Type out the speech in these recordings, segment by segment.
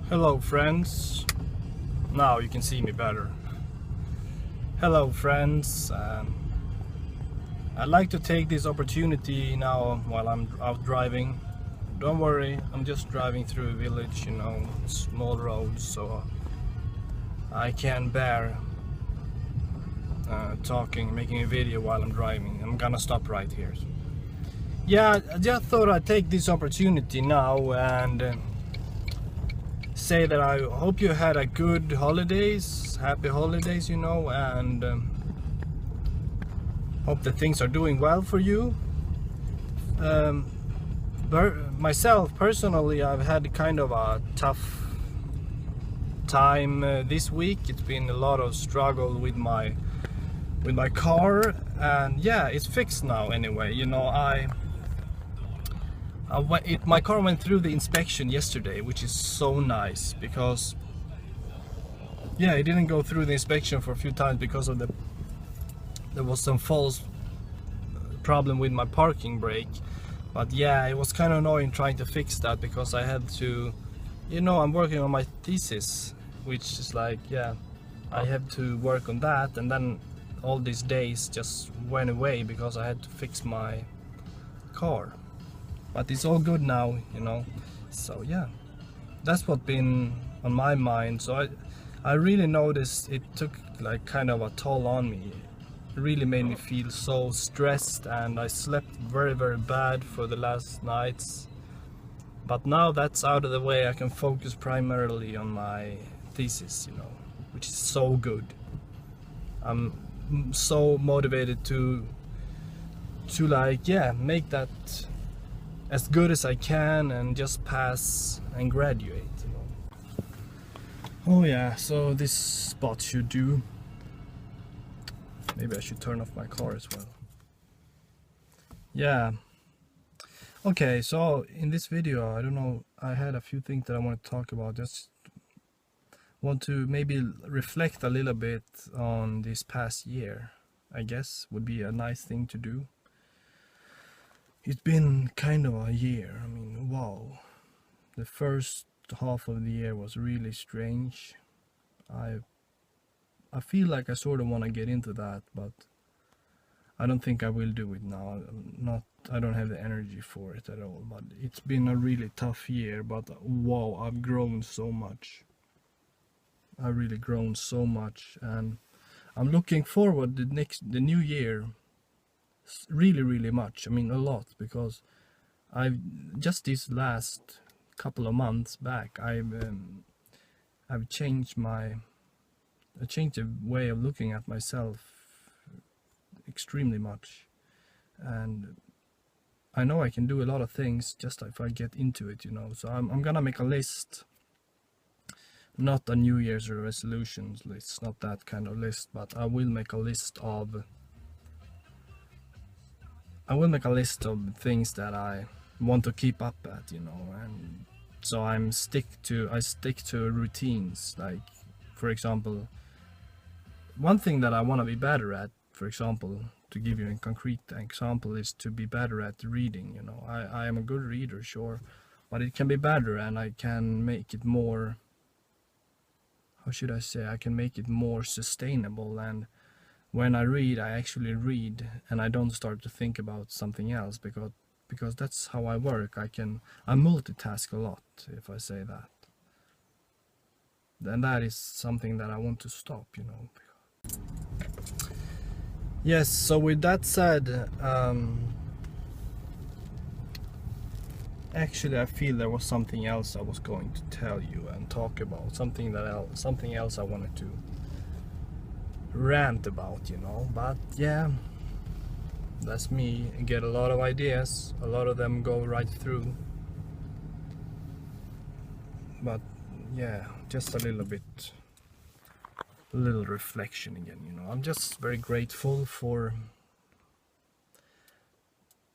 Hello friends, now you can see me better. Hello friends, I'd like to take this opportunity now while I'm out driving. Don't worry, I'm just driving through a village, small roads, so I can bear making a video while I'm driving. I'm gonna stop right here. Yeah, I just thought I'd take this opportunity now and say that I hope you had a good holidays, happy holidays, and hope that things are doing well for you. Myself personally, I've had kind of a tough time this week. It's been a lot of struggle with my car, and yeah, it's fixed now anyway. My car went through the inspection yesterday, which is so nice because yeah, it didn't go through the inspection for a few times because of there was some false problem with my parking brake. But yeah, it was kind of annoying trying to fix that because I had to, I'm working on my thesis, which is like, yeah, I have to work on that, and then all these days just went away because I had to fix my car. But it's all good now, so yeah, that's what been on my mind. So I really noticed it took like kind of a toll on me. It really made me feel so stressed, and I slept very bad for the last nights. But now that's out of the way, I can focus primarily on my thesis, which is so good. I'm so motivated to like, yeah, make that as good as I can and just pass and graduate, Oh yeah, so this spot should do. Maybe I should turn off my car as well. Yeah. Okay, so in this video, I don't know, I had a few things that I want to talk about. Just want to maybe reflect a little bit on this past year, I guess would be a nice thing to do. It's been kind of a year. I mean, wow. The first half of the year was really strange. I feel like I sort of want to get into that, but I don't think I will do it now. I don't have the energy for it at all. But it's been a really tough year, but wow, I've grown so much. I've really grown so much, and I'm looking forward to the new year really much. I mean, a lot, because I've just this last couple of months back, I've changed the way of looking at myself extremely much, and I know I can do a lot of things just if I get into it, so I'm gonna make a list, not a New Year's resolutions list, not that kind of list, but I will make a list of things that I want to keep up at, and so I stick to routines. Like, for example, one thing that I want to be better at, for example, to give you a concrete example, is to be better at reading. I am a good reader, sure, but it can be better, and I can make it more, how should I say, I can make it more sustainable. And when I read, I actually read, and I don't start to think about something else, because that's how I work. I multitask a lot, if I say that. Then that is something that I want to stop, Yes, so with that said, actually I feel there was something else I was going to tell you and talk about, something else I wanted to rant about, but yeah, that's me. I get a lot of ideas, a lot of them go right through, but yeah, just a little reflection again. I'm just very grateful for,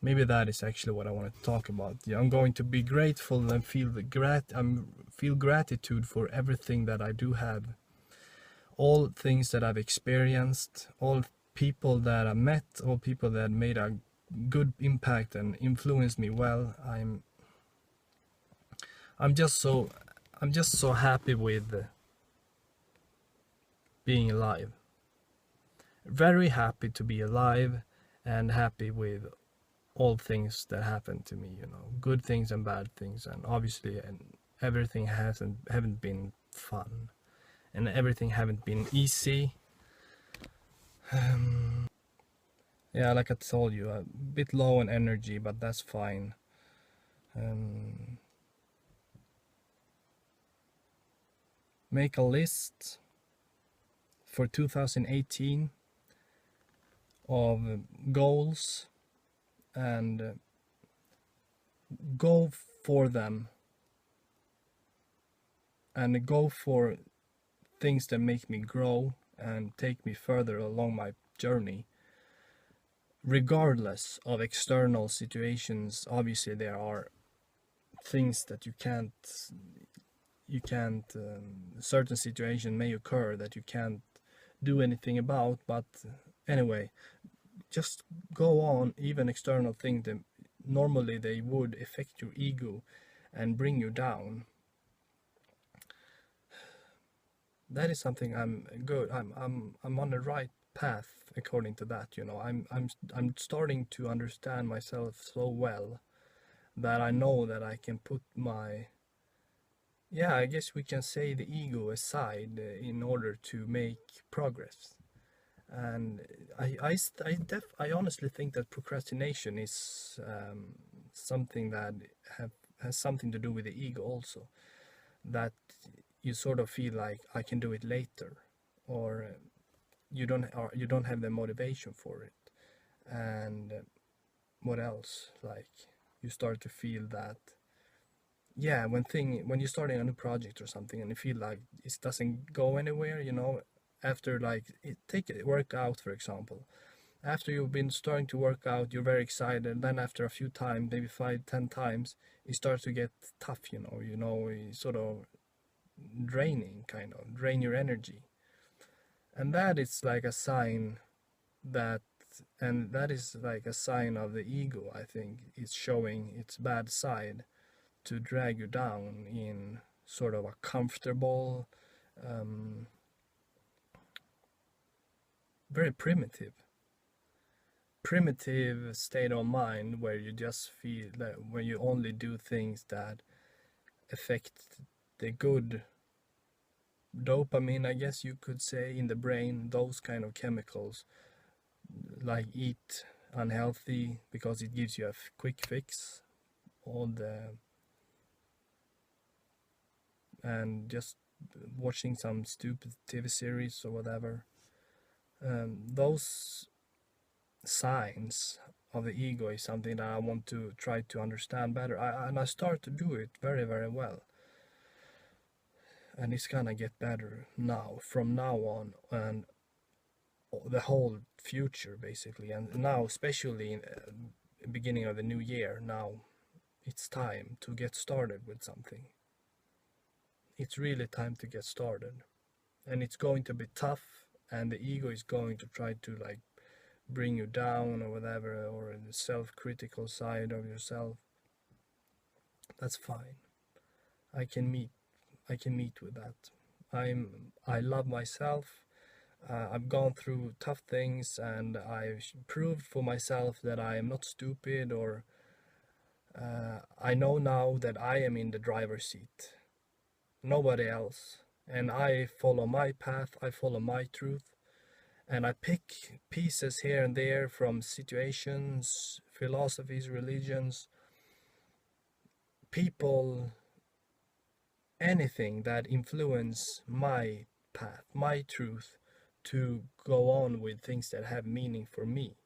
maybe that is actually what I want to talk about. Yeah, I'm going to be grateful and feel gratitude for everything that I do have, all things that I've experienced, all people that I met, all people that made a good impact and influenced me well. I'm just so I'm just so happy with being alive. Very happy to be alive, and happy with all things that happen to me, good things and bad things, and obviously, and everything haven't been fun, and everything haven't been easy. Yeah, like I told you, a bit low on energy, but that's fine. Make a list for 2018 of goals, and go for them, and go for things that make me grow and take me further along my journey, regardless of external situations. Obviously there are things that certain situation may occur that you can't do anything about, but anyway, just go on. Even external things that normally they would affect your ego and bring you down, that is something I'm good. I'm on the right path according to that. I'm starting to understand myself so well that I know that I can put my, yeah, I guess we can say, the ego aside in order to make progress. And I honestly think that procrastination is something that has something to do with the ego also, that you sort of feel like I can do it later, or you don't have the motivation for it. And what else, like, you start to feel that, yeah, when you're starting a new project or something and you feel like it doesn't go anywhere, after, like, take a workout for example. After you've been starting to work out, you're very excited. Then after a few times, maybe 5, 10 times, it starts to get tough. It's sort of draining, kind of drain your energy. And that is like a sign that, and that is like a sign of the ego. I think it's showing its bad side to drag you down in sort of a comfortable, very primitive state of mind, where you just feel that when you only do things that affect the good dopamine, I guess you could say, in the brain, those kind of chemicals, like eat unhealthy because it gives you a quick fix, all the, and just watching some stupid TV series or whatever. Those signs of the ego is something that I want to try to understand better. And I start to do it very, very well. And it's gonna get better now, from now on, and the whole future basically. And now, especially in the beginning of the new year, now it's time to get started with something. It's really time to get started. And it's going to be tough, and the ego is going to try to, like, bring you down or whatever, or the self-critical side of yourself. That's fine. I can meet with that. I love myself. I've gone through tough things, and I've proved for myself that I am not stupid, or I know now that I am in the driver's seat, nobody else. And I follow my path, I follow my truth, and I pick pieces here and there from situations, philosophies, religions, people, anything that influence my path, my truth, to go on with things that have meaning for me,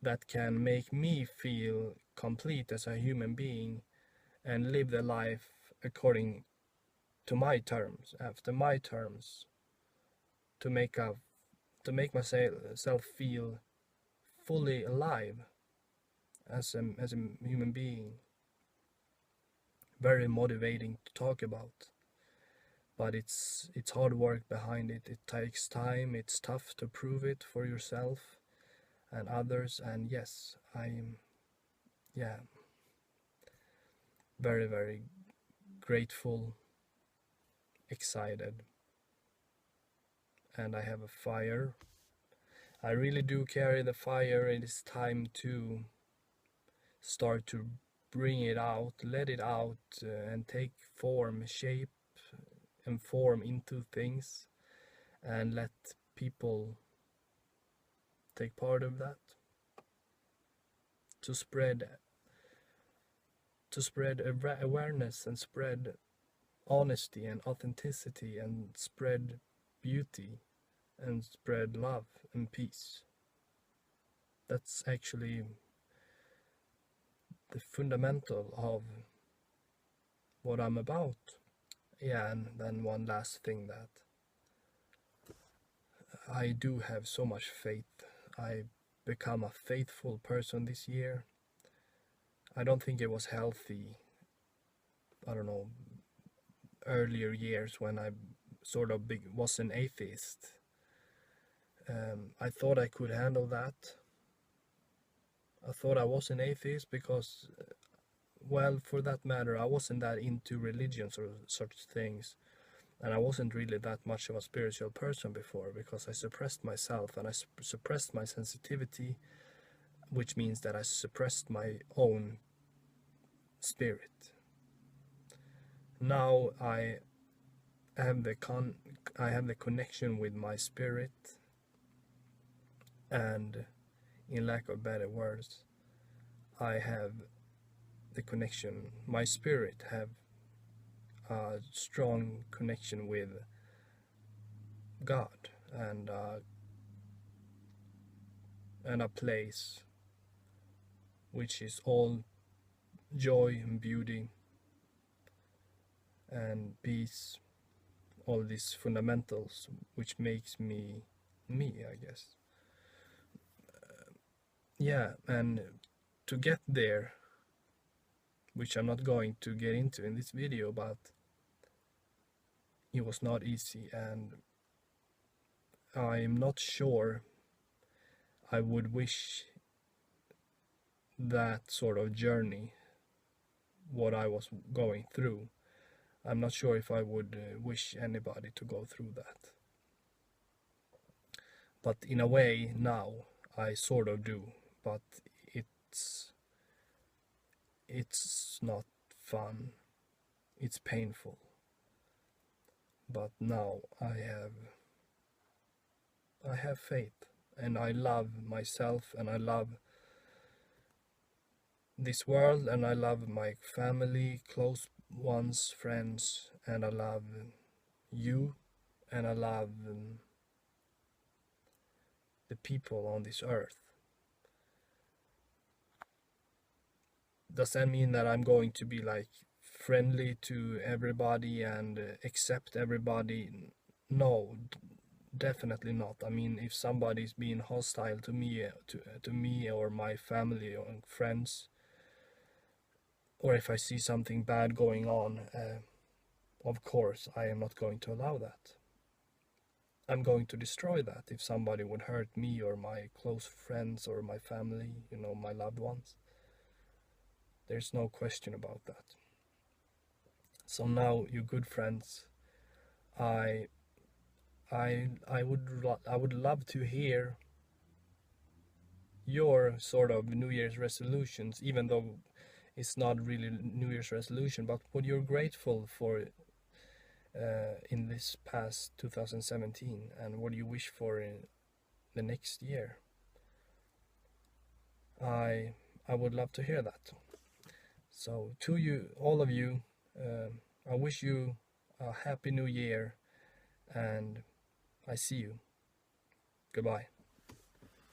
that can make me feel complete as a human being, and live the life according to my terms, after my terms, to make myself feel fully alive as a human being. Very motivating to talk about, but it's hard work behind it. It takes time. It's tough to prove it for yourself and others. And yes, I'm, yeah, very, very grateful, excited, and I have a fire. I really do carry the fire. It is time to start to bring it out, let it out, and take form, shape, and form into things, and let people take part of that, to spread awareness, and spread honesty and authenticity, and spread beauty, and spread love and peace. That's actually the fundamental of what I'm about. Yeah, and then one last thing, that I do have so much faith. I become a faithful person this year. I don't think it was healthy, I don't know, earlier years when I sort of was an atheist. I thought I could handle that. I thought I was an atheist because, well, for that matter, I wasn't that into religions or such things. And I wasn't really that much of a spiritual person before, because I suppressed myself, and I suppressed my sensitivity, which means that I suppressed my own spirit. Now I have the connection with my spirit, and in lack of better words, I have the connection. My spirit have a strong connection with God, and a place which is all joy and beauty and peace, all these fundamentals which makes me me, I guess. Yeah, and to get there, which I'm not going to get into in this video, but it was not easy, and I'm not sure I would wish that sort of journey, what I was going through. I'm not sure if I would wish anybody to go through that. But in a way now I sort of do, but it's not fun. It's painful. But now I have faith, and I love myself, and I love this world, and I love my family, close ones, friends, and I love you, and I love the people on this earth. Does that mean that I'm going to be like friendly to everybody and accept everybody? No, definitely not. I mean, if somebody's being hostile to me, to me or my family or friends, or if I see something bad going on, of course I am not going to allow that. I'm going to destroy that if somebody would hurt me or my close friends or my family, my loved ones. There's no question about that. So now, you good friends, I would love to hear your sort of New Year's resolutions, even though it's not really New Year's resolution, but what you're grateful for in this past 2017, and what you wish for in the next year. I would love to hear that. So to you, all of you, I wish you a happy new year, and I see you. Goodbye.